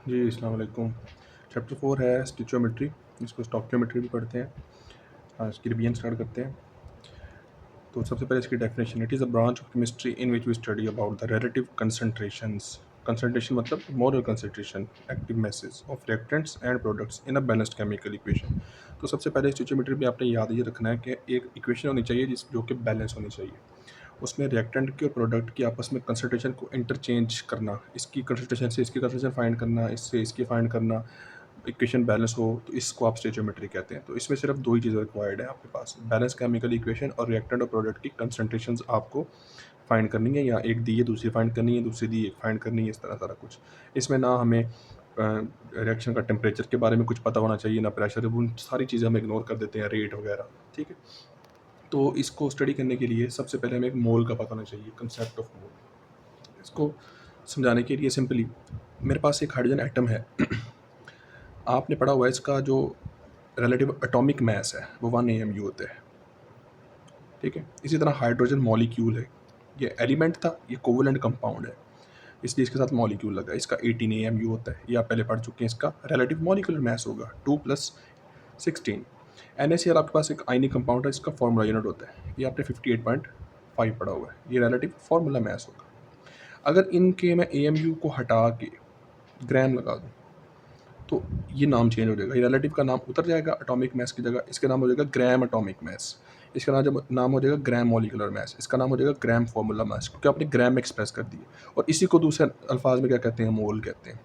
जी, अस्सलाम वालेकुम। चैप्टर 4 है स्टोइचियोमेट्री, इसको स्टोइचियोमेट्री भी पढ़ते हैं। इसकी रिवीजन स्टार्ट करते हैं। तो सबसे पहले इसकी definition, it is a branch of chemistry in which we study about the relative concentrations. Concentration मतलब molar concentration, active masses of reactants and products in a balanced chemical equation. तो सबसे पहले स्टोइचियोमेट्री में आपने याद ये रखना है कि एक इक्वेशन होनी चाहिए जो कि बैलेंस होनी चाहिए। उसमें रिएक्टेंट की और प्रोडक्ट की आपस में कंसंट्रेशन को इंटरचेंज करना, इसकी कंसंट्रेशन से इसकी कंसंट्रेशन फाइंड करना, इससे इसकी फाइंड करना, इक्वेशन बैलेंस हो, तो इसको आप स्टोइचियोमेट्री कहते हैं। तो इसमें सिर्फ दो ही चीज़ें रिक्वायर्ड है आपके पास, बैलेंस केमिकल इक्वेशन और रिएक्टेंट और प्रोडक्ट की कंसंट्रेशंस आपको फाइंड करनी है, या एक दी है दूसरी फाइंड करनी है, दूसरी दी एक फाइंड करनी है, इस तरह सारा कुछ। इसमें ना हमें रिएक्शन का टेम्परेचर के बारे में कुछ पता होना चाहिए, ना प्रेशर, उन सारी चीज़ें हम इग्नोर कर देते हैं, रेट वगैरह। ठीक है, तो इसको स्टडी करने के लिए सबसे पहले हमें एक मोल का पता होना चाहिए, कंसेप्ट ऑफ मोल। इसको समझाने के लिए सिंपली, मेरे पास एक हाइड्रोजन एटम है। आपने पढ़ा हुआ है इसका जो रिलेटिव एटॉमिक मास है वो 1 AMU होता है। ठीक है, इसी तरह हाइड्रोजन मॉलिक्यूल है, ये एलिमेंट था, ये कोवलेंट कंपाउंड है, इसलिए इसके साथ मॉलिक्यूल लगा, इसका 18 AMU होता है। ये आप पहले पढ़ चुके हैं, इसका रिलेटिव मॉलिक्यूलर मास होगा 2 + 16। NaCl आपके पास एक आयनिक कंपाउंड है, इसका फॉर्मूला यूनिट होता है, ये आपने 58.5 पढ़ा हुआ है, ये रिलेटिव फॉर्मूला मास होगा। अगर इनके मैं AMU को हटा के ग्राम लगा दूँ तो ये नाम चेंज हो जाएगा, ये रिलेटिव का नाम उतर जाएगा, एटॉमिक मास की जगह इसका नाम हो जाएगा ग्राम एटॉमिक मास, इसका नाम जब नाम हो जाएगा ग्राम मॉलिक्यूलर मास, इसका नाम हो जाएगा ग्राम फॉर्मूला मास, क्योंकि आपने ग्राम एक्सप्रेस कर दिया। और इसी को दूसरे अल्फाज में क्या कहते हैं, मोल कहते हैं।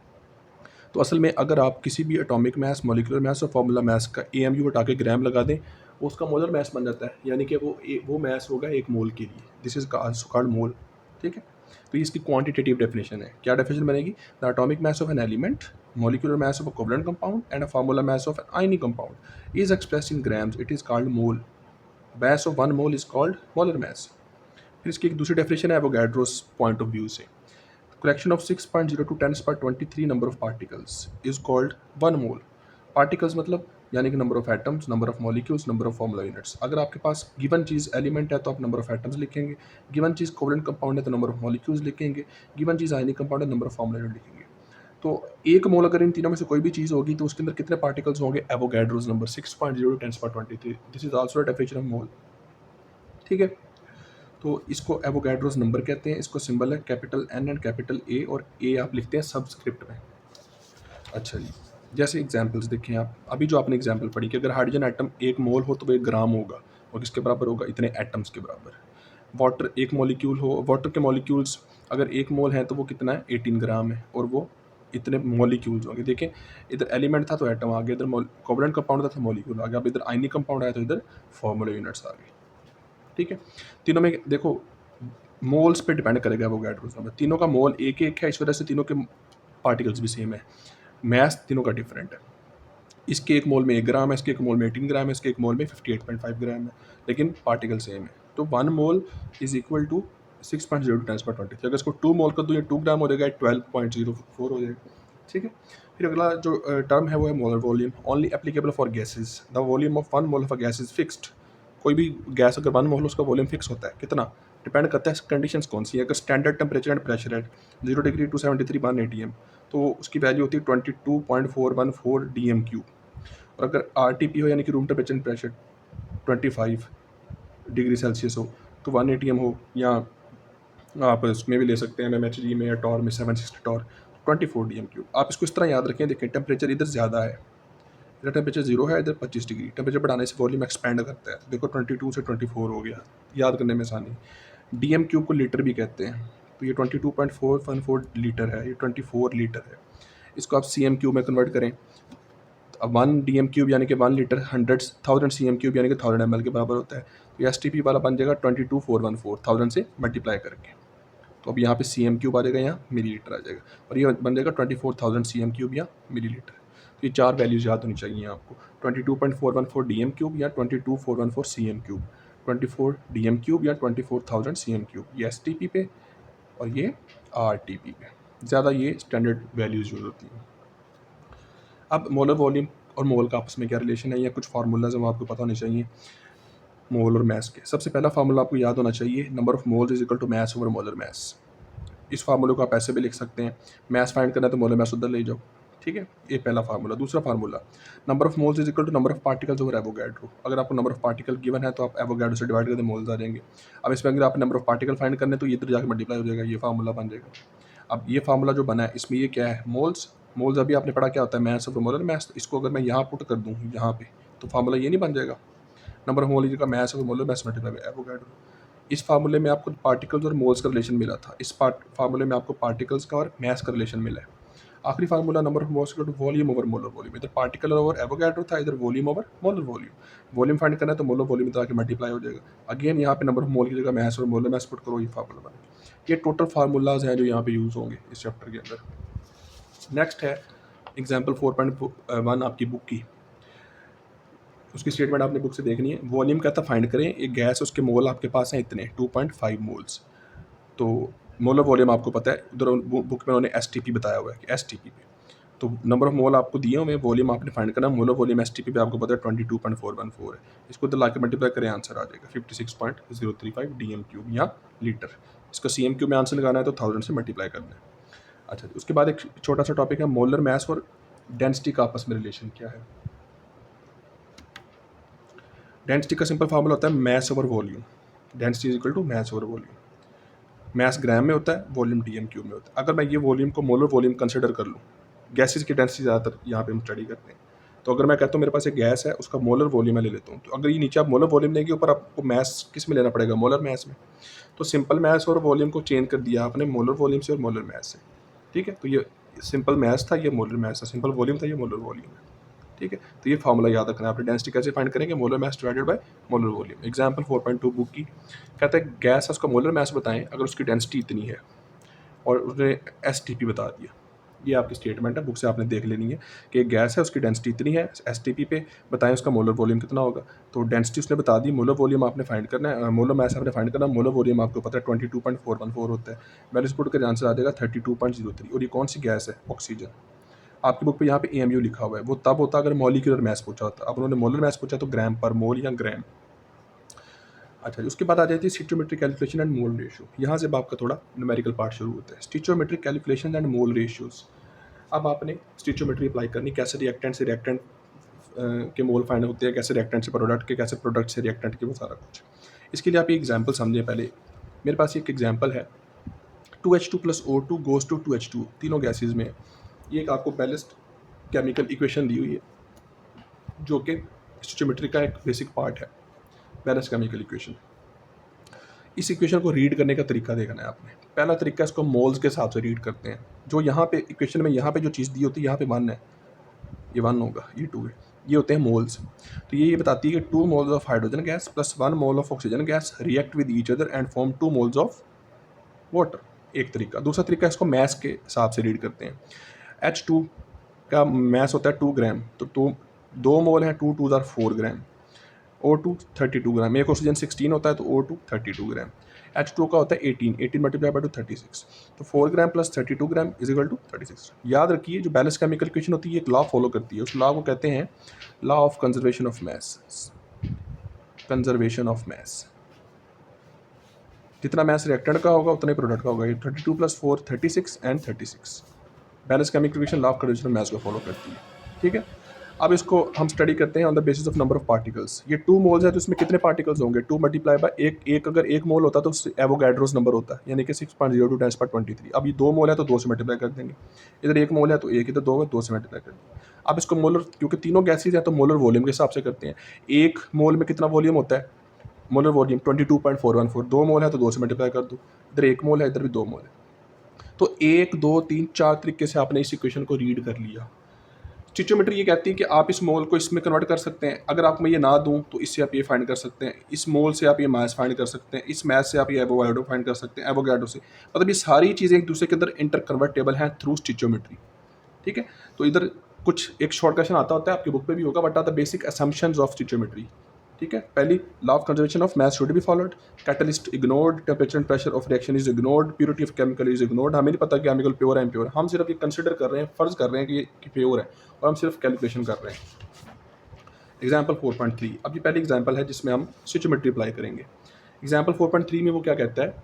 तो असल में अगर आप किसी भी एटॉमिक मास, मॉलिक्यूलर मास और फार्मूला मास का AMU हटा के ग्राम लगा दें, उसका मोलर मास बन जाता है, यानी कि वो मास होगा एक मोल के लिए, दिस इज कॉल्ड मोल। ठीक है, तो ये इसकी क्वांटिटेटिव डेफिनेशन है। क्या डेफिनेशन बनेगी, the atomic mass of an element, molecular mass of a covalent compound and a formula mass of an ionic compound is expressed in grams, it is called mole. Mass of one mole is called molar mass. फिर इसकी एक दूसरी definition है Avogadro's point of view से, collection of 6.0 to 10^23 number of particles is called 1 mole. Particles मतलब यानी कि number of atoms, number of molecules, number of formula units. अगर आपके पास गिवन चीज़ एलिमेंट है तो आप नंबर ऑफ एटम्स लिखेंगे, गिवन चीज़ कोवलेंट कंपाउंड है तो नंबर ऑफ मॉलिक्यूल्स लिखेंगे, गिवन चीज़ आयनिक कंपाउंड है नंबर ऑफ फॉर्मूला यूनिट लिखेंगे। तो एक मोल अगर इन तीनों में से कोई भी चीज़ होगी तो उसके अंदर कितने पार्टिकल्स होंगे, Avogadro's number 6.0 to 10^23, this is also the definition of mole. ठीक है, तो इसको एवोगैड्रोस नंबर कहते हैं, इसको सिंबल है capital N and capital A, और A आप लिखते हैं सबस्क्रिप्ट में। अच्छा जी, जैसे एग्जांपल्स देखें आप, अभी जो आपने एग्जांपल पढ़ी कि अगर हाइड्रोजन एटम 1 मोल हो तो वो 1 ग्राम होगा, और किसके बराबर होगा, इतने एटम्स के बराबर। वाटर 1 मॉलिक्यूल हो, वाटर के मॉलिक्यूल्स अगर 1 मोल है तो वो कितना है, 18 ग्राम है, और वो इतने मॉलिक्यूल्स होंगे। देखें, इधर एलिमेंट था तो एटम आ गया, इधर कोवलेंट कंपाउंड था तो मॉलिक्यूल आ गया, अब इधर आयनिक कंपाउंड आया तो इधर फॉर्मूला यूनिट्स आ गए। ठीक है, तीनों में देखो मोल्स पे डिपेंड करेगा वो एवोगैड्रोस नंबर, तीनों का मोल एक एक है, इस वजह से तीनों के पार्टिकल्स भी सेम है, मास तीनों का डिफरेंट है। इसके एक मोल में 1 ग्राम है, इसके एक मोल में 18 ग्राम है, इसके एक मोल में 58.5 ग्राम है, लेकिन पार्टिकल सेम है। तो 1 मोल इज इक्वल टू 6.0 × 10^23। अगर इसको 2 मोल कर दूँ, ये 2 ग्राम हो जाएगा, 12.04 हो जाएगा। ठीक है, फिर अगला जो टर्म है वो है molar volume, only applicable for gases, the volume of 1 mole of a gas is fixed. कोई भी गैस अगर 1 मोल हो उसका वॉल्यूम फिक्स होता है, कितना डिपेंड करता है कंडीशंस कौन सी है। अगर स्टैंडर्ड टेम्परेचर एंड प्रेशर है 0 डिग्री 273 1 ATM, तो उसकी वैल्यू होती है 22.414 DMQ। और अगर RTP हो यानी कि room temperature and pressure 25 degree Celsius हो तो 1 ATM हो, या आप उसमें भी ले सकते हैं MHG में या टॉर में 760 टॉर, 24 DMQ। आप इसको इस तरह याद रखें, देखें टेम्परेचर इधर ज़्यादा है, इधर टेम्परेचर 0 है, इधर 25 डिग्री, टेम्परेचर बढ़ाने से वॉल्यूम एक्सपैंड करता है, तो देखो 22 से 24 हो गया, याद करने में आसानी। DMQ को लीटर भी कहते हैं, तो ये 22.414 लीटर है, ये 24 लीटर है। इसको आप CM³ में कन्वर्ट करें, अब 1 DM³ यानी कि 1 लीटर 100,000 CM³ यानी कि 1000 ml के बराबर होता है। तो STP वाला बन जाएगा 22,414, 1000 से मल्टीप्लाई करके, तो अब यहाँ पे CM³ आ जाएगा, यहाँ मिलीलीटर आ जाएगा, और ये बन जाएगा 24,000 CM³ या मिलीलीटर। तो ये 4 वैल्यूज़ याद होनी चाहिए आपको, 22.414 DM³ या 22,414 CM³, 24 DM³ या 24,000 CM³, ये STP पे और ये RTP पे, ज़्यादा ये स्टैंडर्ड वैल्यूज़ यूज़ होती हैं। अब मोलर वॉल्यूम और मोल का आपस में क्या रिलेशन है, या कुछ फार्मूलाज हम आपको पता होने चाहिए मोल और मास के। सबसे पहला फार्मूला आपको याद होना चाहिए, number of moles is equal to mass over molar mass. इस फार्मूले को आप ऐसे भी लिख सकते हैं, मास फाइंड करना है तो मोलर मास उधर ले जाओ, ठीक है, ये पहला फार्मूला। दूसरा फार्मूला, number of moles is equal to number of particles over Avogadro. अगर आपको नंबर ऑफ पार्टिकल गिवन है तो आप एवोगैड्रो से डिवाइड कर दें, मोल्स आ जाएंगे। अब इसमें अगर आप नंबर ऑफ पार्टिकल फाइंड करने तो ये इधर जाकर मल्टीप्लाई हो जाएगा, ये फार्मूला बन जाएगा। अब ये फार्मूला जो बना है इसमें ये क्या है, मोल्स। मोल्स अभी आपने पढ़ा क्या होता है, मैथ्स ऑफ मोलर मैथ्स। इसको अगर मैं यहाँ पुट कर दूँ यहाँ पे तो फार्मूला ये नहीं बन जाएगा, नंबर ऑफ मोल का maths of molar maths multiply by Avogadro. इस फार्मूले में आपको पार्टिकल्स और मोल्स का रिलेशन मिला था, इस फार्मूले में आपको पार्टिकल्स का और मैथ्स का रिलेशन मिला है। आखिरी फार्मूला, number of moles equal to volume over molar volume. इधर पार्टिकल ओवर एवोगैड्रो था, इधर volume over molar volume. Volume find करना है तो मोलर वॉल्यूम इधर आके मल्टीप्लाई हो जाएगा। अगेन यहाँ पे नंबर ऑफ मोल की जगह मैथ्स और मोलर मैथ्स पुट करो, ये फार्मूला बने। ये टोटल फार्मूलाज हैं जो यहाँ पे यूज़ होंगे इस चैप्टर के अंदर। नेक्स्ट है एग्जाम्पल 4.1 आपकी बुक की, उसकी स्टेटमेंट आपने बुक से देखनी है। वॉल्यूम कहता फाइंड करें, एक गैस उसके मोल आपके पास हैं इतने 2.5 मोल्स। तो मोलर वॉल्यूम आपको पता है, उधर बुक में उन्होंने STP बताया हुआ है कि STP पे। तो नंबर ऑफ मोल आपको दिए हुए, वॉल्यूम आपने फाइंड करना। मोलर वॉल्यूम STP पे आपको पता है 22.414 है। इसको तो लाके मल्टीप्लाई करें, आंसर आ जाएगा 56.035 DM³ या लीटर। इसका CM³ में आंसर लगाना है तो 1000 से मल्टीप्लाई करना है। अच्छा, उसके बाद एक छोटा सा टॉपिक है, मोलर मैस और डेंसिटी का आपस में रिलेशन क्या है। डेंसिटी का सिंपल फार्मूला होता है mass over volume. Density is equal to mass over volume. Mass gram में होता है, वॉल्यूम DM³ में होता है। अगर मैं ये वॉल्यूम को मोलर वॉल्यूम कंसिडर कर लूँ, गैसेस की डेंसिटी ज़्यादातर यहाँ पे हम स्टडी करते हैं, तो अगर मैं कहता हूँ मेरे पास एक गैस है, उसका मोलर वॉल्यूम मैं ले लेता हूँ, तो अगर ये नीचे आप मोलर वॉल्यूम लेंगे, ऊपर आपको मैस किस में लेना पड़ेगा, मोलर मैस में। तो सिंपल मैस और वॉल्यूम को चेंज कर दिया आपने मोलर वॉल्यूम से और मोलर मैस से, ठीक है। तो ये सिंपल मैस था, ये मोलर मैस था, सिंपल वॉल्यूम था, ये मोलर वॉल्यूम है, ठीक है। तो ये फार्मूला याद रखना है आपने। डेंसिटी कैसे फाइंड करेंगे, molar mass divided by molar volume. Example 4.2 book की कहता है गैस उसका मोलर मैस बताएं अगर उसकी डेंसिटी इतनी है, और उसने STP बता दिया। ये आपकी स्टेटमेंट है, बुक से आपने देख लेनी है कि एक गैस है, उसकी डेंसिटी इतनी है, STP पे बताएं उसका मोलर वॉल्यूम कितना होगा। तो डेंसिटी उसने बता दी, मोलर वॉल्यूम आपने फाइंड करना है, मोलर मैस आपने फाइंड करना है। मोलर वॉल्यूम आपको पता है 22.414 होता है, वैल्यूज पुट कर आंसर आ जाएगा 32.03। और ये कौन सी गैस है, ऑक्सीजन। आपकी बुक पे यहाँ पे AMU लिखा हुआ है, वो तब होता अगर मॉलिक्यूलर मैस पूछा होता। अब उन्होंने मोलर मैस पूछा तो ग्राम पर मोल या ग्राम। अच्छा, उसके बाद आ जाती है स्टिचोमेट्रिक कैलकुलेशन एंड मोल रेशियो। यहाँ से आपका थोड़ा न्यूमेरिकल पार्ट शुरू होता है, स्टिचोमेट्रिक कैलकुलेशन एंड मोल रेशियोज। अब आपने स्टिचोमेट्री अप्लाई करनी, कैसे रिएक्टेंट से रिएक्टेंट के मोल फाइंड होते हैं, कैसे रिएक्टेंट से प्रोडक्ट के, कैसे प्रोडक्ट से रिएक्टेंट के, वो सारा कुछ। इसके लिए आप ये एग्जाम्पल समझें। पहले मेरे पास एक एग्जाम्पल है, 2H2 + O2 goes to 2H2, तीनों गैसेज में। ये एक आपको बैलेंस्ड केमिकल इक्वेशन दी हुई है, जो कि स्टिचोमेट्री का एक बेसिक पार्ट है, बैलेंस्ड केमिकल इक्वेशन। इस इक्वेशन को रीड करने का तरीका देखना है आपने। पहला तरीका, इसको मोल्स के हिसाब से रीड करते हैं। जो यहाँ पे इक्वेशन में यहाँ पे जो चीज़ दी होती है, यहाँ पे 1 है, ये 1 होगा, ये 2 है, ये होते हैं मोल्स। तो ये बताती है कि 2 moles of hydrogen gas plus 1 mole of oxygen gas react with each other and form 2 moles of water, एक तरीका। दूसरा तरीका, इसको मैस के हिसाब से रीड करते हैं। H2 का मैस होता है 2 ग्राम, तो 2 मोल है, 2 2 4 ग्राम। O2 32 ग्राम, एक ऑक्सीजन 16 होता है तो O2 32 ग्राम। H2 का होता है 18 मल्टीप्लाई बाय 2 36, तो 4 gram plus 32 gram is equal to 36। याद रखिए, जो बैलेंस केमिकल इक्वेशन होती है एक लॉ फॉलो करती है, उस लॉ को कहते हैं law of conservation of mess. Conservation of mess, जितना मैस रिएक्टेंट का होगा उतना ही प्रोडक्ट का होगा। 32 + 4 36 and 36 balance chemical equation law of conservation of mess को फॉलो करती है, ठीक है। अब इसको हम स्टडी करते हैं on the basis of number of particles. ये 2 मोल्स है तो इसमें कितने पार्टिकल्स होंगे, 2 मल्टीप्लाई बाय एक अगर 1 मोल होता तो उससे एवोगैड्रोस नंबर होता है, यानी कि 6.02 × 10⁻23। अब ये 2 मोल है तो 2 से मल्टीप्लाई कर देंगे, इधर 1 मोल है तो 1, इधर 2 है 2 से मल्टीप्लाई कर देंगे। अब इसको मोलर, क्योंकि तीनों गैसेज हैं तो मोलर वॉल्यूम के हिसाब से करते हैं। 1 मोल में कितना वॉल्यूम होता है, मोलर वॉल्यूम 22.414, 2 मोल है तो 2 से मल्टीप्लाई कर दो, इधर 1 मोल है, इधर भी 2 मोल है। तो 1 2 3 4 तरीके से आपने इस इक्वेशन को रीड कर लिया। स्टिचोमेट्री ये कहती है कि आप इस मोल को इसमें कन्वर्ट कर सकते हैं। अगर आप मैं ये ना दूं तो इससे आप ये फाइंड कर सकते हैं, इस मोल से आप ये मास फाइंड कर सकते हैं, इस मैस से आप ये एवोगैड्रो फाइंड कर सकते हैं, एवोगैड्रो से। मतलब ये सारी चीज़ें एक दूसरे के अंदर इंटर कन्वर्टेबल हैं थ्रू स्टिचोमेट्री, ठीक है। तो इधर कुछ एक शॉर्ट क्वेश्चन आता होता है, आपकी बुक पे भी होगा, but are the basic assumptions of stoichiometry, ठीक है। पहली, law of conservation of mass should be followed, catalyst ignored, temperature and pressure of reaction is ignored, purity of chemical is ignored. हमें नहीं पता कि केमिकल प्योर है impure, हम सिर्फ ये कंसिडर कर रहे हैं, फर्ज कर रहे हैं कि ये प्योर है, और हम सिर्फ कैलकुलेशन कर रहे हैं। एग्जाम्पल 4.3, अब ये पहली एग्जाम्पल है जिसमें हम स्टिचोमेट्री अप्लाई करेंगे। एग्जाम्पल 4.3 में वो क्या कहता है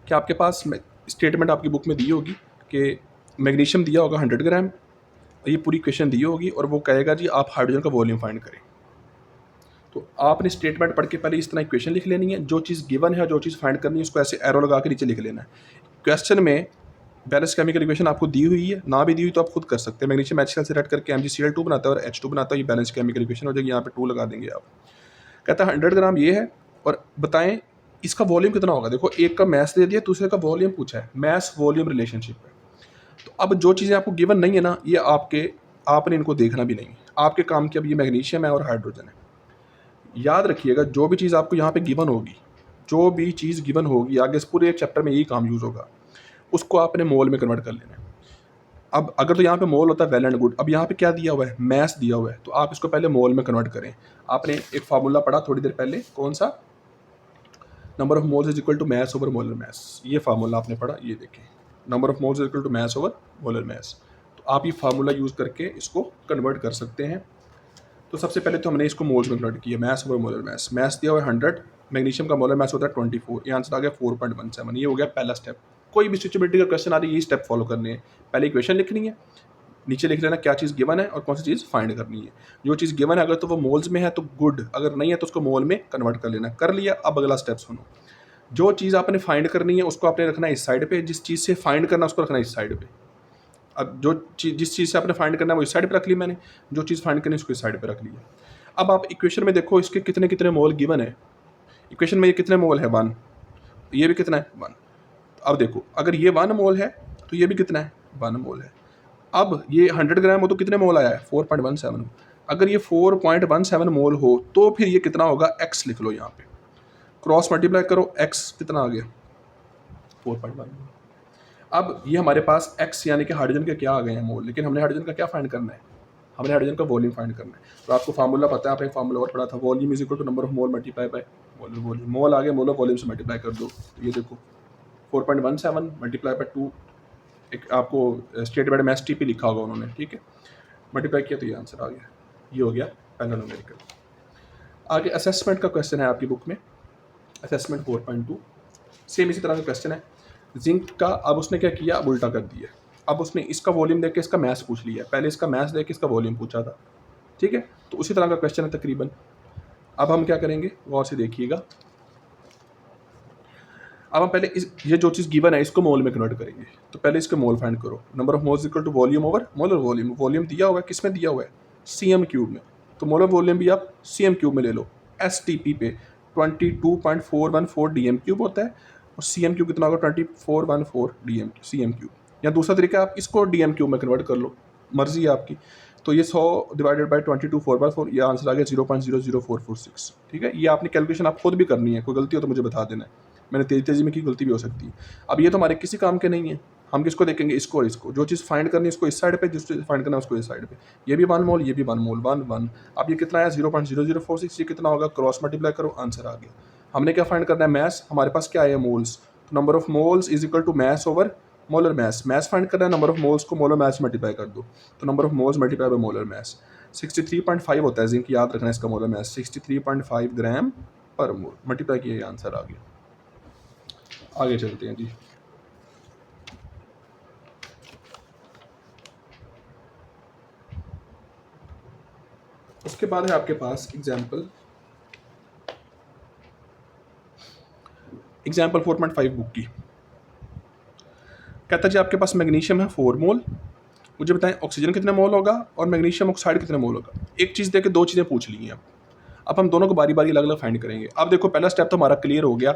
कि आपके पास स्टेटमेंट आपकी बुक में दी होगी कि मैग्नीशियम दिया होगा 100 ग्राम, ये पूरी क्वेश्चन दी होगी और वो कहेगा जी आप हाइड्रोजन का वॉल्यूम फाइंड करें। तो आपने स्टेटमेंट पढ़ के पहले इस तरह इक्वेशन लिख लेनी है, जो चीज़ गिवन है जो चीज़ फाइंड करनी है उसको ऐसे एरो लगा के नीचे लिख लेना है। क्वेश्चन में बैलेंस केमिकल इक्वेशन आपको दी हुई है, ना भी दी हुई तो आप खुद कर सकते हैं। मैग्नीशियम HCl से रेड करके MgCl2 बनाता है और H2 बनाता है, ये बैलेंस केमिकल इक्वेशन हो जाएगी, यहाँ पे 2 लगा देंगे आप। कहता है 100 ग्राम ये है और बताएं इसका वॉल्यूम कितना होगा। देखो एक का मैस दे दिया, दूसरे का वॉल्यूम पूछा है, मैस वॉल्यूम रिलेशनशिप है। तो अब जो चीज़ें आपको गिवन नहीं है ना, ये आपने इनको देखना भी नहीं है, आपके काम की। अब ये मैग्नीशियम है और हाइड्रोजन है। याद रखिएगा जो भी चीज़ आपको यहाँ पे गिवन होगी, जो भी चीज़ गिवन होगी आगे इस पूरे एक चैप्टर में यही काम यूज़ होगा, उसको आपने मोल में कन्वर्ट कर लेना है। अब अगर तो यहाँ पे मोल होता है वेल एंड गुड, अब यहाँ पे क्या दिया हुआ है, मैस दिया हुआ है, तो आप इसको पहले मोल में कन्वर्ट करें। आपने एक फार्मूला पढ़ा थोड़ी देर पहले, कौन सा, number of moles is equal to mass over molar mass, ये फार्मूला आपने पढ़ा, ये देखें, number of moles is equal to mass over molar mass. तो आप ये फार्मूला यूज़ करके इसको कन्वर्ट कर सकते हैं। तो सबसे पहले तो हमने इसको मोल्स में कन्वर्ट किया, mass over molar mass. Mass दिया हुआ है 100, मैग्नीशियम का मोलर मैस होता है 24, ये आंसर आ गया 4.17। ये हो गया पहला स्टेप। कोई भी स्टिचिबिलिटी का क्वेश्चन आ रही है, यही स्टेप फॉलो करने हैं। पहले इक्वेशन लिखनी है, नीचे लिख लेना क्या चीज़ गिवन है और कौन सी चीज़ फाइंड करनी है। जो चीज़ गिवन है अगर तो वो मोल्स में है तो गुड, अगर नहीं है तो उसको मोल में कन्वर्ट कर लेना। कर लिया, अब अगला स्टेप सुनो। जो चीज़ आपने फाइंड करनी है उसको आपने रखना है इस साइड पे, जिस चीज़ से फाइंड करना है उसको रखना है इस साइड पे। अब जो चीज़ जिस चीज़ से आपने फाइंड करना है वो इस साइड पे रख ली मैंने, जो चीज़ फाइंड करनी है उसको इस साइड पे रख लिया। अब आप इक्वेशन में देखो इसके कितने कितने मोल गिवन है। इक्वेशन में ये कितने मोल है, 1, ये भी कितना है 1। अब देखो अगर ये 1 मोल है तो ये भी कितना है 1 मोल है। अब ये 100 ग्राम हो तो कितने मोल आया है 4.17। अगर ये 4.17 मोल हो तो फिर ये कितना होगा, x लिख लो यहाँ पे, क्रॉस मल्टीप्लाई करो, x कितना आ गया 4.1। अब ये हमारे पास x यानी कि हाइड्रोजन के क्या आ गए हैं मोल, लेकिन हमने हाइड्रोजन का क्या फाइंड करना है, हमने हाइड्रोजन का वॉल्यूम फाइंड करना है। तो आपको फार्मूला पता है, आपने फार्मूला और पढ़ा था, volume is equal to number of mole multiply by molar volume. Mole आ गया, मोलर वॉल्यूम से मल्टीप्लाई कर दो, तो ये देखो 4.17 मल्टीप्लाई बाय 2, एक आपको स्टेटमेंट में STP लिखा होगा उन्होंने, ठीक है, मल्टीप्लाई किया तो ये आंसर आ गया। ये हो गया पहला न्यूमेरिकल। आगे असेसमेंट का क्वेश्चन है आपकी बुक में, असेसमेंट 4.2, सेम इसी तरह का क्वेश्चन है। जिंक का अब उसने क्या किया, अब उल्टा कर दिया। अब उसने इसका वॉल्यूम देख के इसका मैस पूछ लिया, पहले इसका मैस देख के इसका वॉल्यूम पूछा था, ठीक है। तो उसी तरह का क्वेश्चन है तकरीबन। अब हम क्या करेंगे, गौर से देखिएगा। अब हम पहले ये जो चीज़ गिवन है इसको मोल में कन्वर्ट करेंगे। तो पहले इसके मोल फाइंड करो, number of moles equal to volume over molar volume. Volume दिया हुआ है, किस में दिया हुआ है, cm³ में, तो मोलर वॉल्यूम भी आप cm³ में ले लो। STP पे 22.414 dm³ होता है और cm³ कितना होगा 2414 cm³। या दूसरा तरीका आप इसको dm³ में कन्वर्ट कर लो, मर्जी है आपकी। तो ये 100 डिवाइडेड बाई 22/4, ये आंसर आ गया 0.00446, ठीक है। ये आपने कैलकुलेशन आप खुद भी करनी है, कोई गलती हो तो मुझे बता देना है, मैंने तेज़ी में की, गलती भी हो सकती है। अब ये तो हमारे किसी काम के नहीं है, हम किसको देखेंगे, इसको और इसको। जो चीज़ फाइंड करनी है उसको इस साइड पे, जिस चीज़ फाइंड करना है उसको इस साइड पे। ये भी 1 मोल, ये भी 1 मोल, 1 1। अब ये कितना आया 0.0046, ये कितना होगा, क्रॉस मल्टीप्लाई करो, आंसर आ गया। हमने क्या फाइंड करना है, मैस, हमारे पास क्या है मोल्स, तो number of moles is equal to mass over molar mass. Mass find करना है, नंबर ऑफ मोल्स को मोलर मैस मल्टीप्लाई कर दो, तो number of moles multiply by molar mass. 63.5 होता है जिंक, याद रखना है इसका मोलर मैस, 63.5 ग्राम पर मोल, मल्टीप्लाई किया, ये आंसर आ गया। आगे चलते हैं जी। उसके बाद है आपके पास एग्जाम्पल 4.5 बुक की। कहता जी आपके पास मैग्नीशियम है 4 मोल, मुझे बताएं ऑक्सीजन कितने मोल होगा और मैग्नीशियम ऑक्साइड कितने मोल होगा। एक चीज़ देके दो चीज़ें पूछ ली हैं। अब हम दोनों को बारी बारी अलग अलग फाइंड करेंगे। अब देखो पहला स्टेप तो हमारा क्लियर हो गया।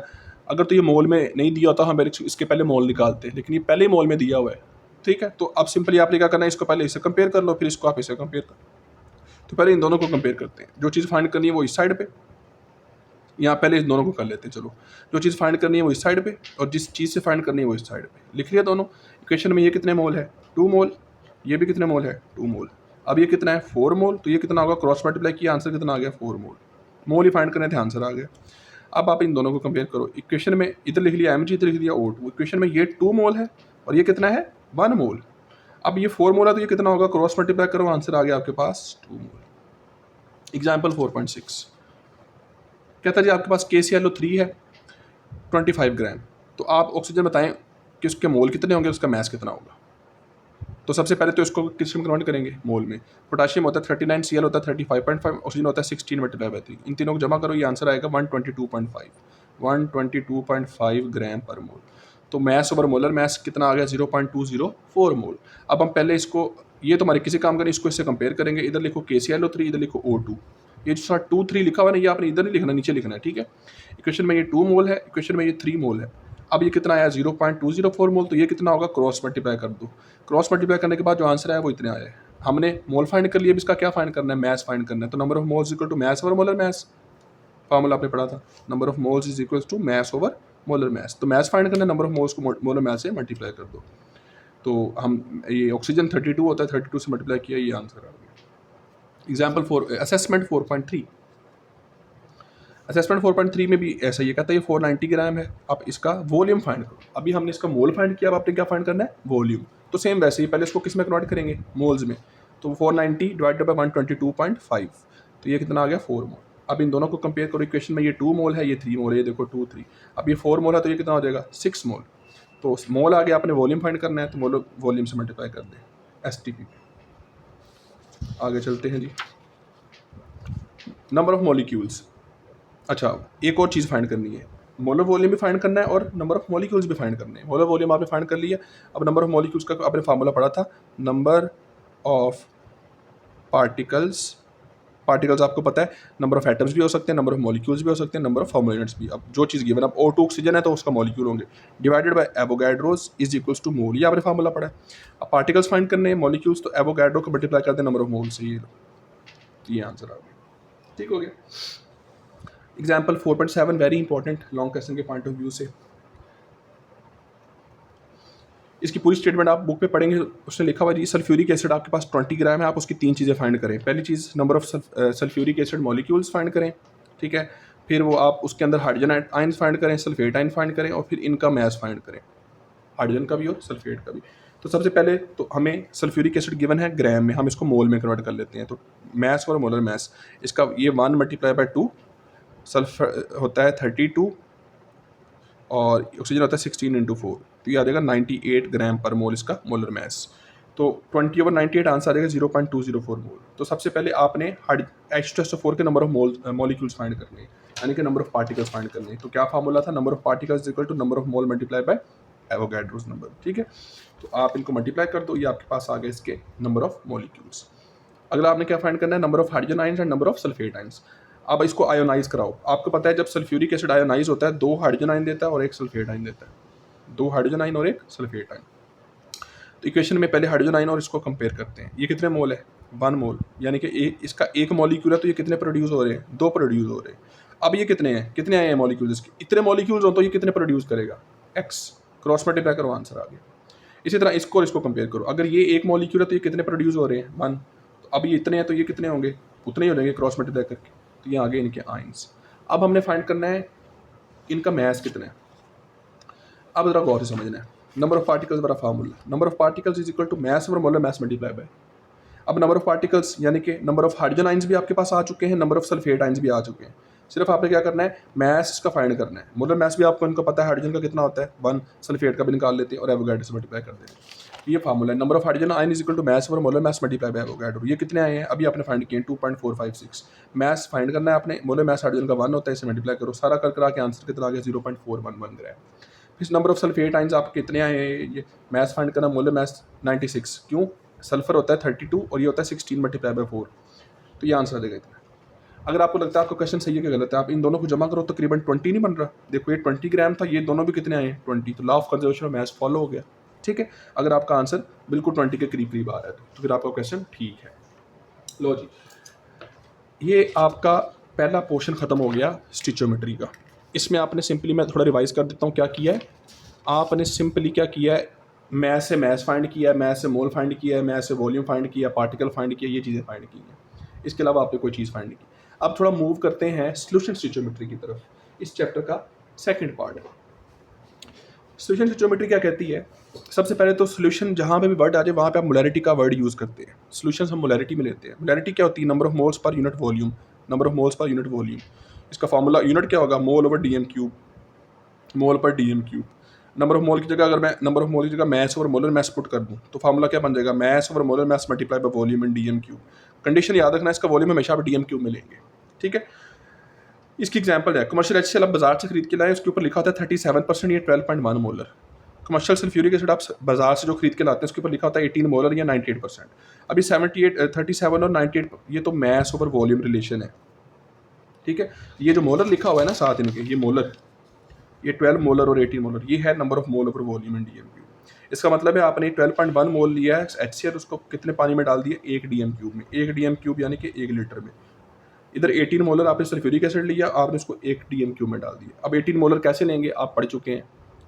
अगर तो ये मोल में नहीं दिया होता हम इसके पहले मोल निकालते, लेकिन ये पहले ही मोल में दिया हुआ है, ठीक है। तो अब सिंपली आपने क्या करना है, इसको पहले इससे कंपेयर कर लो, फिर इसको आप इससे कंपेयर कर। तो पहले इन दोनों को कंपेयर करते हैं। जो चीज़ फाइंड करनी है वो इस साइड पे, यहाँ पहले इन दोनों को कर लेते हैं। चलो, जो चीज़ फाइंड करनी है वो इस साइड पे और जिस चीज़ से फाइंड करनी है वो इस साइड पे। लिख लिया दोनों। इक्वेशन में ये कितने मोल है 2 मोल, ये भी कितने मोल है 2 मोल। अब ये कितना है 4 मोल, तो ये कितना होगा, क्रॉस मल्टीप्लाई किया, आंसर कितना आ गया 4 मोल। मोल ही फाइंड करने थे, आंसर आ गया। अब आप इन दोनों को कंपेयर करो। इक्वेशन में इधर लिख लिया Mg, इधर लिख दिया O2। इक्वेशन में ये 2 मोल है और ये कितना है 1 मोल। अब ये 4 मोल है तो ये कितना होगा, क्रॉस मल्टीप्लाई करो, आंसर आ गया आपके पास 2 मोल। एग्जाम्पल 4.6 कहता जी आपके पास KClO3 है 25 ग्राम, तो आप ऑक्सीजन बताएं कि उसके मोल कितने होंगे, उसका मैस कितना होगा। तो सबसे पहले तो इसको किस में कन्वर्ट करेंगे, मोल में। पोटाशियम होता है 39, Cl होता है 35.5, ऑक्सीजन होता है 16 मल्टीप्लाई बाई 3। इन तीनों को जमा करो, ये आंसर आएगा 122.5 ग्राम पर मोल। तो मैस ओवर मोलर मैस कितना आ गया, 0.204 मोल। अब हम पहले इसको, ये तो हमारे किसी काम का नहीं, इसको इससे कंपेयर करेंगे। इधर लिखो KClO3, इधर लिखो O2। ये जो 2-3 लिखा हुआ है ना, ये आपने इधर नहीं लिखना, नीचे लिखना है, ठीक है। इक्वेशन में ये 2 मोल है, इक्वेशन में ये 3 मोल है। अब ये कितना आया, 0.204 मोल। तो ये कितना होगा, क्रॉस मल्टीप्लाई कर दो। क्रॉस मल्टीप्लाई करने के बाद जो आंसर आया वो इतने आया है। हमने मोल फाइंड कर लिया, इसका क्या फाइंड करना है, मैस फाइंड करना है। तो number of moles equal to mass over molar mass, formula आपने पढ़ा था, number of moles is equal to mass over molar mass. तो मैस फाइंड करना है, नंबर ऑफ मोल्स को मोलर मैस से मल्टीप्लाई कर दो। तो हम, ये ऑक्सीजन 32 होता है, 32 से मल्टीप्लाई किया, ये आंसर आ गया। Example 4, assessment 4.3। असेसमेंट 4.3 में भी ऐसा ये कहता है, ये 490 ग्राम है, आप इसका वॉल्यूम फाइंड करो। अभी हमने इसका मोल फाइंड किया, अब आपने क्या फाइंड करना है, वॉल्यूम। तो सेम वैसे ही पहले इसको किस में कन्वर्ट करेंगे, मोल्स में। तो 490 डिवाइडेड बाई 122.5, तो ये कितना आ गया, 4 मोल। अब इन दोनों को कंपेयर करो, इक्वेशन में ये 2 मोल है, ये 3 मोल है, ये देखो 2 3। अब ये 4 मोल है, तो ये कितना हो जाएगा, 6 मोल। तो मोल आ गया, आपने वॉल्यूम फाइंड करना है, तो मोल वॉल्यूम से मल्टीप्लाई कर दें, STP। आगे चलते हैं जी, नंबर ऑफ मॉलिक्यूल्स। अच्छा, एक और चीज़ फाइंड करनी है, मोलर वॉल्यूम भी फाइंड करना है और नंबर ऑफ मॉलिक्यूल्स भी फाइंड करने हैं। मोलर वॉल्यूम आपने फाइंड कर लिया, अब नंबर ऑफ मॉलिक्यूल्स का आपने फार्मूला पढ़ा था, नंबर ऑफ पार्टिकल्स। पार्टिकल्स आपको पता है, नंबर ऑफ एटम्स भी हो सकते हैं, नंबर ऑफ मॉलिक्यूल्स भी हो सकते हैं, नंबर ऑफ फॉर्मूला यूनिट्स भी। अब जो चीज़ गिवन, अब O2 ऑक्सीजन है तो उसका मॉलिक्यूल होंगे, divided by Avogadro's is equals to mole, ये आपने फार्मूला पढ़ा है। अब पार्टिकल्स फाइंड करने हैं, मॉलिक्यूल्स, तो एवोगैड्रो को मल्टीप्लाई करते हैं नंबर ऑफ मोल से, ये आंसर आ गया, ठीक हो गया। Example 4.7 very important long question के पॉइंट ऑफ व्यू से। इसकी पूरी स्टेटमेंट आप बुक पे पढ़ेंगे, उसने लिखा हुआ जी, सल्फ्यूरिक एसिड आपके पास 20 ग्राम है, आप उसकी 3 चीज़ें फाइंड करें। पहली चीज़, number of sulphuric acid molecules find करें, ठीक है। फिर वो आप उसके अंदर हाइड्रोजन आयन फाइंड करें, सल्फेट आयन फाइंड करें, और फिर इनका मैस फाइंड करें, हाइड्रोजन का भी और सल्फेट का भी। तो सबसे पहले तो हमें सल्फ्यूरिक एसिड गिवन है ग्राम में, हम इसको मोल में कन्वर्ट कर लेते हैं। तो मैस और मोलर मैस, इसका ये 1 मल्टीप्लाई बाई 2, सल्फर होता है 32 और ऑक्सीजन होता है 16 इंटू 4, तो ये आ जाएगा 98 ग्राम पर मोल इसका मोलर मैस। तो 20/98 आंसर आ जाएगा 0.204 मोल। तो सबसे पहले आपने H2SO4 के नंबर ऑफ मॉलिक्यूल्स फाइंड करने हैं, यानी कि नंबर ऑफ पार्टिकल्स फाइंड करने हैं। तो क्या फार्मूला था, number of particles equal to number of mole multiply by Avogadro's number, ठीक है। तो आप इनको मल्टीप्लाई कर दो, ये आपके पास आ गए इसके नंबर ऑफ मॉलिक्यूल्स। अगला आपने क्या फाइंड करना है, number of hydrogen ions and number of sulphate ions. अब इसको आयोनाइज कराओ। आपको पता है जब सल्फ्यूरिक एसिड आयोनाइज होता है, 2 हाइड्रोजन आयन देता है और 1 सल्फेट आयन देता है, 2 हाइड्रोजन आयन और 1 सल्फेट आयन। तो इक्वेशन में पहले हाइड्रोजन आयन और इसको कंपेयर करते हैं। ये कितने मोल है, 1 मोल, यानी कि इसका 1 मॉलिक्यूल है, तो ये कितने प्रोड्यूस हो रहे हैं, 2 प्रोड्यूस हो रहे हैं। अब ये कितने हैं, कितने आए हैं मॉलिक्यूल्स इसके, इतने मॉलिक्यूल्स हो तो ये कितने प्रोड्यूस करेगा, x। क्रॉस मल्टीप्लाई करो, आंसर आ गया। इसी तरह इसको और इसको कंपेयर करो, अगर ये 1 मॉलिक्यूल है तो ये कितने प्रोड्यूस हो रहे हैं, 1। तो अब ये इतने हैं तो ये कितने होंगे, उतने ही हो जाएंगे क्रॉस मल्टीप्लाई करके। तो ये आगे इनके आयंस। अब हमने फाइंड करना है इनका मैस कितना है। अब जरा गौर से समझना है, नंबर ऑफ पार्टिकल्स बड़ा formula, number of particles is equal to mass over molar mass multiply by. अब नंबर ऑफ पार्टिकल्स यानी कि नंबर ऑफ हाइड्रोजन आयंस भी आपके पास आ चुके हैं, नंबर ऑफ सल्फेट आयंस भी आ चुके हैं। सिर्फ आपने क्या करना है, मैस इसका फाइंड करना है। मोलर मैस भी आपको इनको पता है, हाइड्रोजन का कितना होता है 1, सल्फेट का भी निकाल लेते हैं और एवोगैड्रो से मल्टीप्लाई कर देते हैं। ये फार्मूला है, number of hydrogen ion is equal to mass over molar mass multiply by Avogadro. ये कितने आए हैं, अभी आपने फाइंड किए 2.456। मैस फाइंड करना है आपने, मोलर मैस हाइड्रोजन का 1 होता है, इसे मल्टीप्लाई करो, सारा कर करा के आंसर कितना आ गया 0.411 ग्राम। फिर नंबर ऑफ सल्फेट आयंस आपके कितने आए हैं, ये मैस फाइंड करना, मोलर मैस 96, क्यों, सल्फर होता है 32 और ये होता है 16 मल्टीप्लाई बाय 4, तो ये आंसर आ जाएगा इतना। अगर आपको लगता है आपका क्वेश्चन सही है कि गलत है, आप इन दोनों को जमा करो, तकरीबन 20 नहीं बन रहा। देखो ये 20 ग्राम था, ये दोनों भी कितने आए हैं 20, तो law of conservation of mess follow हो गया, ठीक है। अगर आपका आंसर बिल्कुल 20 के करीब करीब आ रहा है तो फिर आपका क्वेश्चन ठीक है। लो जी, ये आपका पहला पोर्शन ख़त्म हो गया स्टिचोमेट्री का। इसमें आपने सिंपली, मैं थोड़ा रिवाइज कर देता हूँ क्या किया है। आपने सिंपली क्या किया है, मैस से मैस फाइंड किया है, मैस से मोल फाइंड किया है, मैस से वॉल्यूम फाइंड किया, पार्टिकल फाइंड किया, ये चीज़ें फाइंड की हैं। इसके अलावा आपने कोई चीज़ फाइंड नहीं की। अब थोड़ा मूव करते हैं सॉल्यूशन स्टिचोमेट्री की तरफ, इस चैप्टर का सेकंड पार्ट है। सॉल्यूशन स्टिचोमेट्री क्या कहती है, सबसे पहले तो सॉल्यूशन जहाँ पे भी वर्ड आ जाए वहाँ पे आप मोलैरिटी का वर्ड यूज़ करते हैं। सॉल्यूशन हम मोलैरिटी में लेते हैं। मोलैरिटी क्या होती है, number of moles per unit volume, number of moles per unit volume. इसका फार्मूला यूनिट क्या होगा, mole over DM cube, mole per DM cube. Number of mole की जगह अगर मैं नंबर ऑफ मोल की जगह mass over molar mass put कर दूं तो फार्मूला क्या बन जाएगा, mass over molar mass multiply by volume in DM cube. Condition याद रखना, इसका वॉल्यूम हमेशा आप डीएम क्यूब में लेंगे, ठीक है। इसकी एग्जांपल है, कमर्शियल एचसीएल आप बाजार से खरीद के लाए, उसके ऊपर लिखा होता है 37%, ये 12.1 मोलर। कमर्शियल सल्फ्यूरिक एसिड आप बाजार से जो खरीद के लाते हैं उसके ऊपर लिखा होता है 18 मोलर या 98%। अभी 37 और 98 ये तो मैस ओवर वॉल्यूम रिलेशन है, ठीक है। ये जो मोलर लिखा हुआ है ना साथ इनके, ये मोलर, ये 12 मोलर और 18 मोलर, ये है number of mole over volume in DM cube. इसका मतलब है आपने 12.1 मोल लिया है एचसीएल, उसको कितने पानी में डाल दिया, 1 डीएम क्यूब में। 1 डीएम क्यूब यानी कि 1 लीटर में। इधर 18 मोलर आपने सल्फ्यूरिक एसिड लिया, आपने उसको 1 डीएम क्यूब में डाल दिया। अब 18 मोलर कैसे लेंगे आप पढ़ चुके हैं,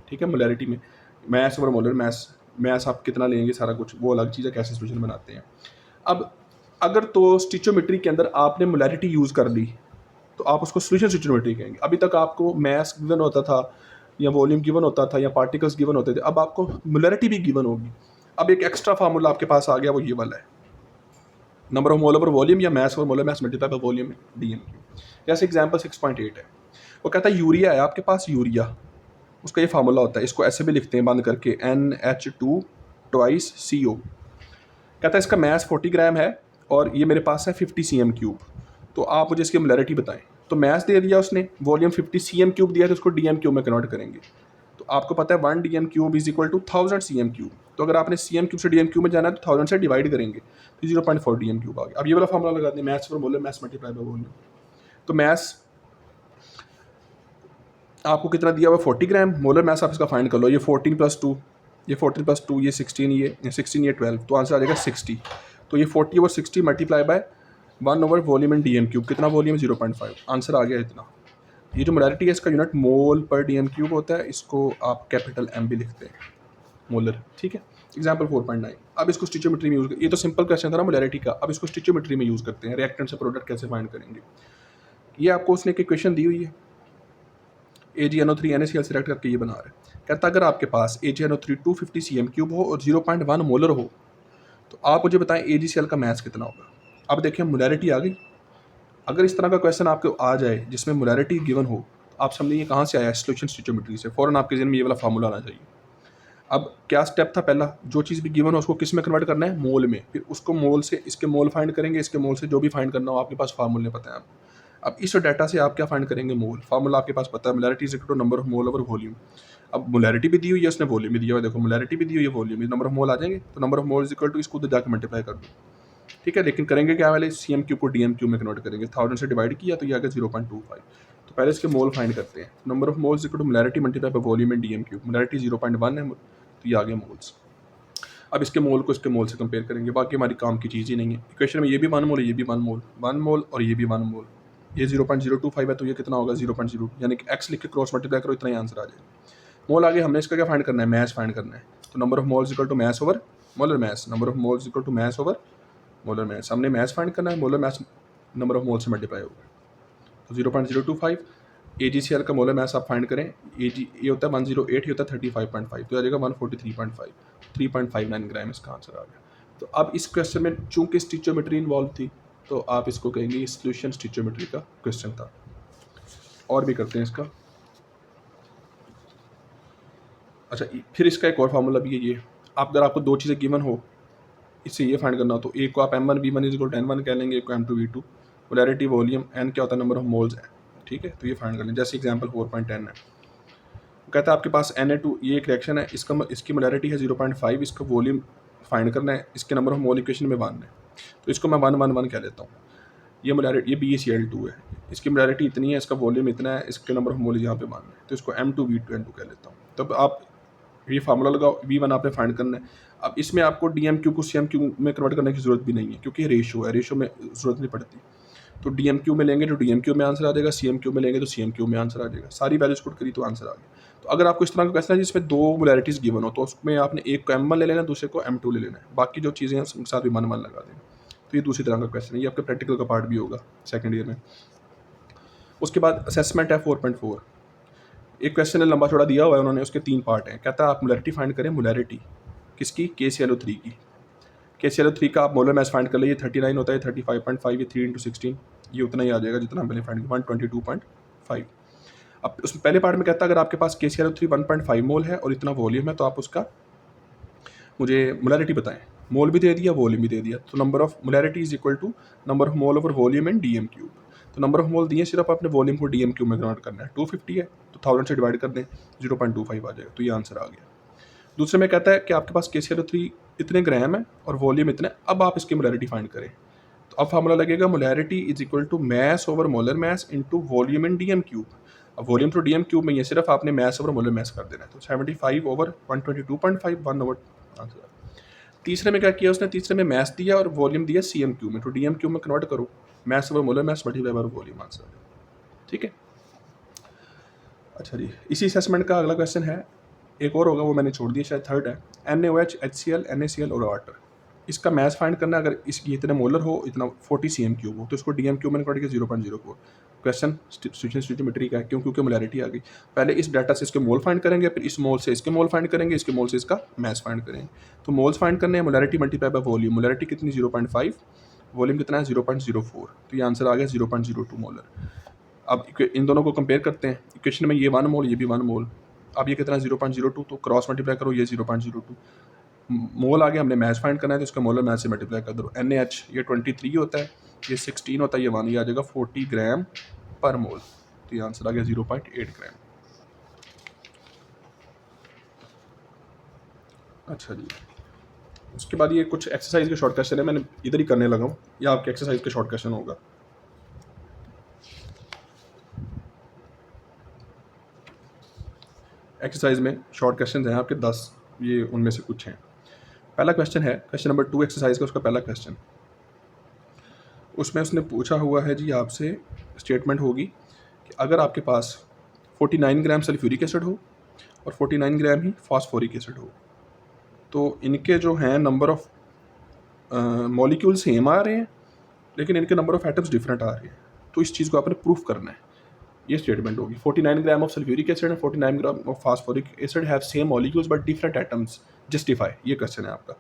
ठीक है, मोलैरिटी में। मैस ओवर मोलर, मैस आप कितना लेंगे सारा कुछ वो अलग चीज़ है, कैसे सोल्यूशन बनाते हैं। अब अगर तो स्टिचोमेट्री के अंदर आपने मोलैरिटी यूज़ कर ली तो आप उसको सोल्यूशन स्टिचोमेट्री कहेंगे। अभी तक आपको मैस गिवन होता था या वॉल्यूम गिवन होता था या पार्टिकल्स गिवन होते थे, अब आपको मोलैरिटी भी गिवन होगी। अब एक एक्स्ट्रा फार्मूला आपके पास आ गया, वो ये वाला है, number of mole over volume या mass over molar mass multiply by volume DM cube. जैसे एग्जांपल 6.8 है, वो कहता है यूरिया है आपके पास, यूरिया, उसका ये फार्मूला होता है, इसको ऐसे भी लिखते हैं बंद करके, NH2 ट्वाइस CO। कहता है इसका मैस 40 ग्राम है और ये मेरे पास है 50 cm क्यूब, तो आप मुझे इसकी मोलैरिटी बताएं। तो मैस दे दिया उसने, वॉल्यूम 50 cm क्यूब दिया, तो उसको डीएम क्यूब में कन्वर्ट करेंगे। तो आपको पता है 1 DM cube is equal to 1000 cm cube. तो अगर आपने cm क्यूब से डीएम क्यूब में जाना है तो 1000 से डिवाइड करेंगे तो 0.4 डीएम क्यूब आ गया। अब ये वाला फार्मूला लगा दें, mass for molar mass multiply by volume. तो मैस आपको कितना दिया हुआ, 40 ग्राम। मोलर मैस आप इसका फाइंड कर लो, ये 14 + 2, ये 14 + 2, ये 16, ये 16, ये 12, तो आंसर आ जाएगा 60। तो ये 40 over 60 multiply by 1 over volume in DM cube, कितना वॉल्यूम, 0.5, आंसर आ गया इतना। ये जो मोलैरिटी है इसका यूनिट मोल पर डीएम क्यूब होता है, इसको आप कैपिटल M भी लिखते हैं, मोलर, ठीक है। एग्जाम्पल 4.9, अब इसको स्टिचोमेट्री में यूज़, ये तो सिंपल क्वेश्चन था ना मोलैरिटी का, अब इसको स्टिचोमेट्री में यूज़ करते हैं, रिएक्टेंट से प्रोडक्ट कैसे फाइंड करेंगे। ये आपको उसने एक इक्वेशन दी हुई है, AgNO3 NaCl सिलेक्ट करके ये बना रहा है। कहता अगर आपके पास AgNO3 250 cm क्यूब हो और 0.1 मोलर हो तो आप मुझे बताएं AgCl का मैस कितना होगा। अब देखिए मोलैरिटी आ गई। अगर इस तरह का क्वेश्चन आपको आ जाए जिसमें मोलैरिटी गिवन हो तो आप समझिए कहाँ से आया, सोल्यूशन स्टिचोमेट्री से। फ़ौरन आपके जहन में ये वाला फार्मूला आना चाहिए। अब क्या स्टेप था, पहला जो चीज़ भी गिवन हो उसको किस में कन्वर्ट करना है, मोल में। फिर उसको मोल से इसके मोल फाइंड करेंगे, इसके मोल से जो भी फाइंड करना हो, आपके पास फार्मूले पता है आप। अब इस डाटा से आप क्या फाइंड करेंगे, मोल। फार्मूला आपके पास पता है, molarity is equal to number of mole over volume. अब मोलैरिटी भी दी हुई है उसने, वॉल्यूम भी दिया हुआ है, देखो मोलैरिटी भी दी हुई है, वॉल्यूम, नंबर ऑफ मोल आ जाएंगे, तो number of mole is equal to इसको उधर जाकर मल्टीप्लाई कर दो, ठीक है। लेकिन करेंगे क्या वाले, CM क्यूब को डीएम क्यूब में कन्वर्ट करेंगे, 1000 से डिवाइड किया तो ये आ गया 0.25। तो पहले इसके मोल फाइंड करते हैं, number of moles equal to molarity multiply by volume in DM cube. Molarity 0.1 है तो ये आ गया मोल्स। अब इसके मोल को इसके मोल से कंपेयर करेंगे, बाकी हमारी काम की चीज़ ही नहीं है। इक्वेशन में ये भी 1 मोल है, ये भी 1 मोल, 1 मोल और ये भी 1 मोल। ये 0.025 है तो ये कितना होगा, 0.0, यानी कि x लिख के क्रॉस मल्टीप्लाई करो, इतना ही आंसर आ जाएगा। मोल आगे हमने इसका क्या फाइंड करना है, मैस फाइंड करना है। तो number of moles equal to mass over molar mass, number of moles equal to mass over molar mass. हमने मैस फाइंड करना है, molar mass number of mole से मल्टीप्लाई होगा, तो 0.025। AgCl का मोलर मैस आप फाइंड करें, Ag ये होता है 108, ये होता है 35.5, तो आ जाएगा 143.5, 3.59 ग्राम इसका आंसर आ गया। तो अब इस क्वेश्चन में चूंकि स्टिचोमेट्री इन्वॉल्व थी तो आप इसको कहेंगे सोल्यूशन स्टिचोमेट्री का क्वेश्चन था। और भी करते हैं इसका। अच्छा, फिर इसका एक और फार्मूला भी है, ये आप अगर आपको दो चीज़ें गिवन हो, इससे ये फाइंड करना हो तो एक को आप M1 V1 is equal to N1 कह लेंगे, एक को M2 V2, molarity volume, N क्या होता है, नंबर ऑफ मोल्स है, ठीक है। तो ये फाइंड कर लें। जैसे एग्जांपल 4.10 है, कहता है आपके पास Na2, ये एक रिएक्शन है, इसकी मोलैरिटी है 0.5, इसका वॉल्यूम फाइंड करना है, इसके नंबर ऑफ मोल इक्वेशन में 1 है, तो इसको मैं 111 कह लेता हूँ। ये मोलैरिटी, ये BeCl2 है, इसकी मोलैरिटी इतनी है, इसका वॉल्यूम इतना है, इसके नंबर ऑफ मोल यहाँ पे 1 है, तो इसको M2 V2 N2 कह लेता हूँ। तब आप ये फार्मूला लगाओ, V1 आपने फाइंड करना है। अब इसमें आपको डीएम क्यू को CM क्यू में कन्वर्ट करने की जरूरत भी नहीं है क्योंकि ये रेशो है, रेशो में जरूरत नहीं पड़ती। तो डीएम क्यू में लेंगे तो डीएम क्यू में आंसर आ जाएगा, CM क्यू में लेंगे तो CM क्यू में आंसर आ जाएगा। सारी वैल्यूज पुट करी तो आंसर आ गया। तो अगर आपको इस तरह का क्वेश्चन है जिसमें दो मोलैरिटीज गिवन हो तो उसमें आपने एक को M1 ले लेना है, दूसरे को M2 ले लेना है, बाकी जो चीज़ें हैं उनके साथ भी 1 लगा दें। तो ये दूसरी तरह का क्वेश्चन है, ये आपके प्रैक्टिकल का पार्ट भी होगा सेकेंड ईयर में। उसके बाद असेसमेंट है 4.4, एक क्वेश्चन है लंबा चौड़ा दिया हुआ है उन्होंने, उसके 3 पार्ट हैं। कहता है आप मोलैरिटी फाइंड करें, मोलैरिटी किसकी, KClO3 की। KClO3 का आप मोलर मैस फाइंड कर लीजिए, 39 होता है, 35.5, ये 3 × 16, ये उतना ही आ जाएगा जितना हम पहले फाइंड किया, 122.5। अब उसमें पहले पार्ट में कहता है अगर आपके पास KClO3 1.5 मोल है और इतना वॉल्यूम है तो आप उसका मुझे मोलैरिटी बताएं। मोल भी दे दिया, वॉल्यूम भी दे दिया, तो number of molarity is equal to number of mole over volume in DM cube. तो नंबर ऑफ मोल दिए, सिर्फ अपने वॉल्यूम को DM क्यूब में कन्वर्ट करना है। 250 है तो 1000 से डिवाइड कर दें, 0.25 आ जाएगा, तो ये आंसर आ गया। दूसरे में कहता है कि आपके पास KClO3 इतने ग्राम है और वॉल्यूम इतने, अब आप इसकी मोलैरिटी फाइंड करें। तो अब फार्मूला लगेगा molarity is equal to mass over molar mass into volume in DM cube. अब वॉल्यूम तो DM क्यूब में ये सिर्फ आपने मैस ओवर मोलर मैस कर देना है, तो 75 ओवर 122.5 1 ओवर आंसर। तीसरे में क्या किया उसने, तीसरे में मैस दिया और वॉल्यूम दिया CM क्यूब में, तो DM क्यूब में कन्वर्ट करो, mass over molar mass multiply by volume answer. ठीक है, अच्छा जी, इसी असेसमेंट का अगला क्वेश्चन है, एक और होगा वो मैंने छोड़ दिया, शायद थर्ड है। NaOH HCl NaCl और वाटर, इसका मैस फाइंड करना है। अगर इसकी इतने मोलर हो, इतना 40 CM क्यूब हो, तो इसको DM क्यूब में कन्वर्ट किया 0.04। क्वेश्चन स्टोइचियोमेट्री का है, क्यों? क्योंकि मोलैरिटी आ गई। पहले इस डाटा से इसके मोल फाइंड करेंगे, फिर इस मोल से इसके मोल फाइंड करेंगे, इसके मोल से इसका मैस फाइंड करेंगे। तो मोल्स फाइंड करने हैं, molarity multiply by volume. Molarity कितनी 0.5, वॉल्यूम कितना है 0.04, तो ये आंसर आ गया 0.02 मोलर। अब इन दोनों को कंपेयर करते हैं, इक्वेशन में ये 1 मोल, ये भी 1 मोल। अब ये कितना 0.02, तो क्रॉस मल्टीप्लाई करो, ये 0.02 मोल आ गया। हमने मैच फाइंड करना है तो इसका मोलर मैच से मल्टीप्लाई कर दो। NaH ये 23 होता है, ये 16 होता है, ये 1, ये आ जाएगा 40 ग्राम पर मोल, तो ये आंसर आ गया 0.8 ग्राम। अच्छा जी, उसके बाद ये कुछ एक्सरसाइज के शॉर्ट क्वेश्चन है, मैंने इधर ही करने लगा हूँ, या आपके एक्सरसाइज के शॉर्ट क्वेश्चन होगा। एक्सरसाइज में शॉर्ट क्वेश्चन हैं आपके 10, ये उनमें से कुछ हैं। पहला क्वेश्चन है क्वेश्चन नंबर 2 एक्सरसाइज का, उसका पहला क्वेश्चन, उसमें उसने पूछा हुआ है जी आपसे, स्टेटमेंट होगी कि अगर आपके पास 49 ग्राम सल्फ्यूरिक एसिड हो और 49 ग्राम ही फास्फोरिक एसिड हो, तो इनके जो हैं नंबर ऑफ मॉलिक्यूल सेम आ रहे हैं, लेकिन इनके नंबर ऑफ एटम्स डिफरेंट आ रहे हैं, तो इस चीज़ को आपने प्रूफ करना है। ये स्टेटमेंट होगी। 49 gram of sulphuric acid and 49 gram of phosphoric acid have same molecules but different atoms, justify, ये क्वेश्चन है आपका।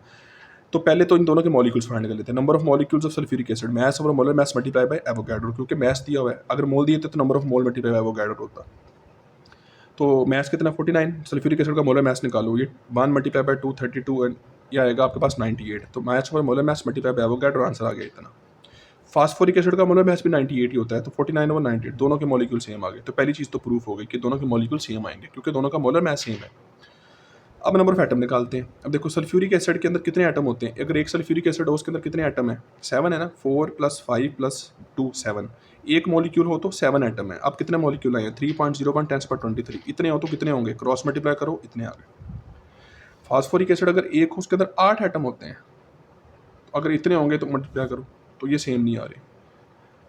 तो पहले तो इन दोनों के मॉलिक्यूल्स फाइंड कर लेते हैं। Number of molecules of sulphuric acid, mass over molar mass multiply by Avogadro, क्योंकि मैस दिया हुआ है, अगर मोल दिए तो number of mole multiply by Avogadro होता। तो मैस कितना 49, सल्फ्यूरिक एसिड का मोलर मैस निकालो, ये 1 मल्टीप्लाई बाय 232 एंड ये आएगा आपके पास 98। तो mass over molar mass multiply by Avogadro, answer आ गया इतना। फास्फोरिक एसिड का मोलर मैस भी 98 ही होता है, तो 49 ओवर 98, दोनों के मॉलिक्यूल सेम आ गए। तो पहली चीज़ तो प्रूफ हो गई कि दोनों के मॉलिक्यूल सेम आएंगे, क्योंकि दोनों का मोलर मैस सेम है। अब नंबर ऑफ एटम निकालते हैं। अब देखो सल्फ्यूरिक एसिड के अंदर कितने एटम होते हैं, अगर एक सल्फ्यूरिक एसिड हो उसके अंदर कितने एटम है, 7 है ना, 4 + 5 + 2 7, एक मॉलिक्यूल हो तो 7 एटम है। अब कितने मॉलिक्यूल आए हैं, 3.0 × 10⁻23, इतने हो तो कितने होंगे, क्रॉस मल्टीप्लाई करो, इतने आ गए। फास्फोरिक एसिड अगर एक हो उसके अंदर 8 एटम होते हैं, तो अगर इतने होंगे तो मल्टीप्लाई करो, तो ये सेम नहीं आ रहे,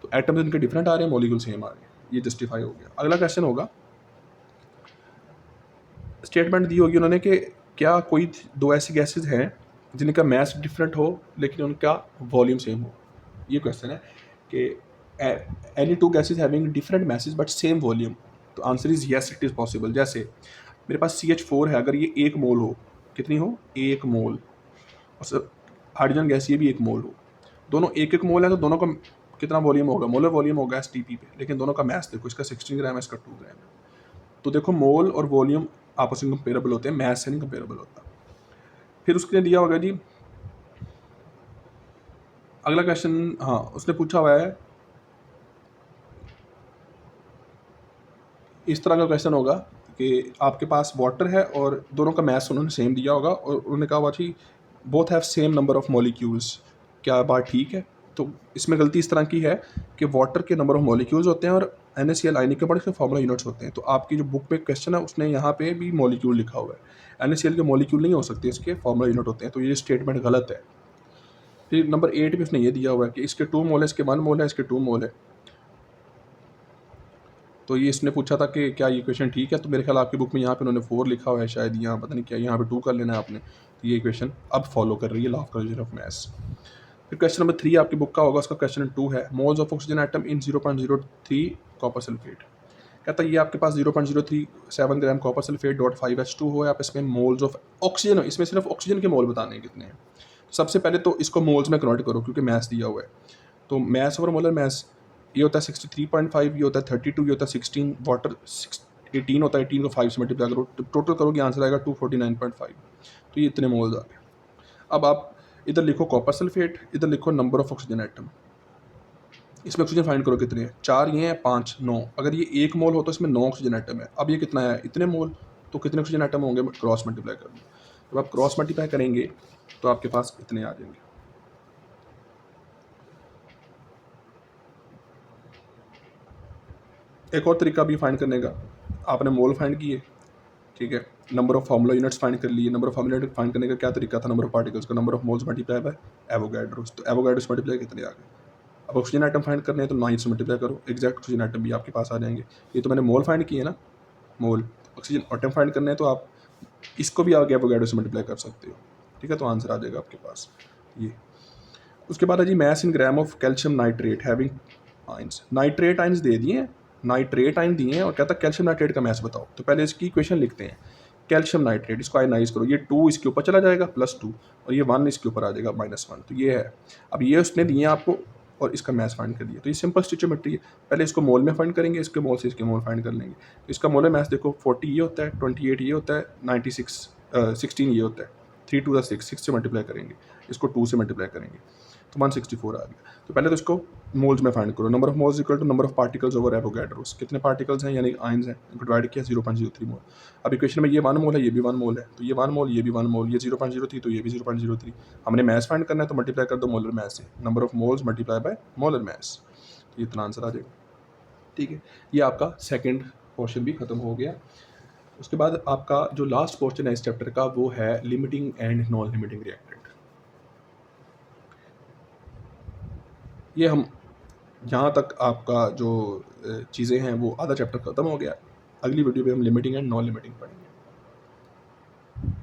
तो एटम्स इनके डिफरेंट आ रहे हैं, मॉलिक्यूल सेम आ रहे हैं, ये जस्टिफाई हो गया। अगला क्वेश्चन होगा, स्टेटमेंट दी होगी उन्होंने कि क्या कोई दो ऐसी गैसेज हैं जिनका मैस डिफरेंट हो लेकिन उनका वॉल्यूम सेम हो। ये क्वेश्चन है कि any two gases having different masses but same volume, तो answer is yes it is possible. जैसे मेरे पास CH4 है, अगर ये 1 मोल हो, कितनी हो, 1 मोल, और हाइड्रोजन गैस ये भी 1 मोल हो, दोनों 1 मोल है, तो दोनों का कितना वॉल्यूम होगा, मोलर वॉल्यूम होगा STP पे, लेकिन दोनों का मैस देखो, इसका 16 ग्राम है, इसका 2 ग्राम है। तो देखो मोल और वॉल्यूम आपस में कंपेरेबल होते हैं, मैस से नहीं कंपेरेबल होता। फिर उसके लिए दिया होगा जी अगला क्वेश्चन, हाँ उसने पूछा हुआ है, इस तरह का क्वेश्चन होगा कि आपके पास वाटर है और दोनों का मैस उन्होंने सेम दिया होगा, और उन्होंने कहा हुआ जी both have same number of molecules, क्या बात ठीक है? तो इसमें गलती इस तरह की है कि वाटर के नंबर ऑफ मॉलिक्यूल्स होते हैं और NaCl आयनिक के बड़े से फार्मूला यूनिट्स होते हैं। तो आपकी जो बुक में क्वेश्चन है उसने यहाँ पे भी मॉलिक्यूल लिखा हुआ है, NaCl के मॉलिक्यूल नहीं हो सकते, इसके फार्मूला यूनिट होते हैं, तो ये स्टेटमेंट गलत है। फिर नंबर 8 में उसने ये दिया हुआ है कि इसके 2 मोल है, इसके 1 मोल है, इसके 2 मोल है। तो ये इसने पूछा था कि क्या ये क्वेश्चन ठीक है, तो मेरे ख्याल आपकी बुक में यहाँ पे उन्होंने 4 लिखा हुआ है, शायद यहाँ पता नहीं क्या, यहाँ पे 2 कर लेना है आपने। तो ये क्वेश्चन अब फॉलो कर रही है law of conservation of mass. फिर क्वेश्चन नंबर 3 आपकी बुक का होगा, उसका क्वेश्चन 2 है, moles of oxygen atom in 0.03 copper sulphate. कहता है ये आपके पास 0.037 ग्राम कॉपर सल्फेट .5H2 हो, आप इसमें मोल्स ऑफ ऑक्सीजन, इसमें सिर्फ ऑक्सीजन के मोल बताने हैं कितने हैं। सबसे पहले तो इसको मोल्स में कन्वर्ट करो, क्योंकि मैस दिया हुआ है, तो मैस ओवर मोलर मैस ये होता है 63.5, ये होता है 32, ये होता है 16, वाटर 18 होता है, 18 को 5 से मल्टीप्लाई करो तो टोटल करोगे आंसर आएगा 249.5। तो ये इतने मोल्स आ गए। अब आप इधर लिखो कॉपर सल्फेट, इधर लिखो नंबर ऑफ ऑक्सीजन एटम। इसमें ऑक्सीजन फाइंड करो कितने हैं, 4 ये हैं, 5 9। अगर ये 1 मोल हो तो इसमें 9 ऑक्सीजन एटम है। अब ये कितना है, इतने मोल, तो कितने ऑक्सीजन एटम होंगे, क्रॉस मल्टीप्लाई कर लो। जब आप क्रॉस मल्टीप्लाई करेंगे तो आपके पास इतने आ जाएंगे। एक और तरीका भी फाइंड करने का, आपने मोल फाइंड किए, ठीक है, number of formula units find कर लिए। Number of formula unit find करने का क्या तरीका था, नंबर ऑफ पार्टिकल्स का number of moles multiply by Avogadro's. तो एवोगैड्रोस मल्टीप्लाई कितने आ गए। अब ऑक्सीजन आइटम फाइंड करने हैं तो 9 से मल्टीप्लाई करो, एग्जैक्ट ऑक्सीजन आइटम भी आपके पास आ जाएंगे। ये तो मैंने मोल फाइंड किए ना, मोल। ऑक्सीजन आइटम फाइंड करने हैं तो आप इसको भी आगे एवोगैड्रो से मल्टीप्लाई कर सकते हो, ठीक है। तो आंसर आ जाएगा आपके पास ये। उसके बाद है जी mass in gram of calcium nitrate having ions. Nitrate ions दे दिए हैं, नाइट्रेट आइन दिए हैं और कहता है कैल्शियम नाइट्रेट का मैथ बताओ। तो पहले इसकी इक्वेशन लिखते हैं, कैल्शियम नाइट्रेट, इसको आयनाइज करो, ये 2 इसके ऊपर चला जाएगा +2 और ये 1 इसके ऊपर आ जाएगा -1। तो ये है। अब ये उसने दिए आपको और इसका मैथ फाइंड कर दिया। तो ये सिंपल स्टिचोमेट्री है। पहले इसको मोल में फाइंड करेंगे, इसके मोल से इसके मोल फाइंड कर लेंगे। तो इसका मोल मैथ देखो 40 ये होता है, 28 ये होता है, 16 ये होता है। 3 2 6, 6 से मल्टीप्लाई करेंगे, इसको 2 से मल्टीप्लाई करेंगे तो 164 आ गया। तो पहले तो इसको मोल्स में फाइंड करो। Number of moles equal to number of particles over Avogadro's. कितने पार्टिकल्स हैं यानी आयंस हैं, इनको डिवाइड किया 0.03 मोल। अब इक्वेशन में ये 1 मोल है, ये भी 1 मोल है, तो ये 1 मोल, ये भी 1 मोल, ये 0.03 तो ये भी 0.03। हमने मैथ फाइंड करना है तो मल्टीप्लाई कर दो मोलर मैथ से, number of moles multiply by molar math, तो ये इतना आंसर आ जाएगा, ठीक है। ये आपका सेकेंड पोर्शन भी खत्म हो गया। उसके बाद आपका जो लास्ट पोर्शन है इस चैप्टर का वो है limiting and non limiting reactant. ये हम यहाँ तक आपका जो चीज़ें हैं वो आधा चैप्टर ख़त्म हो गया। अगली वीडियो में हम लिमिटिंग एंड नॉन लिमिटिंग पढ़ेंगे।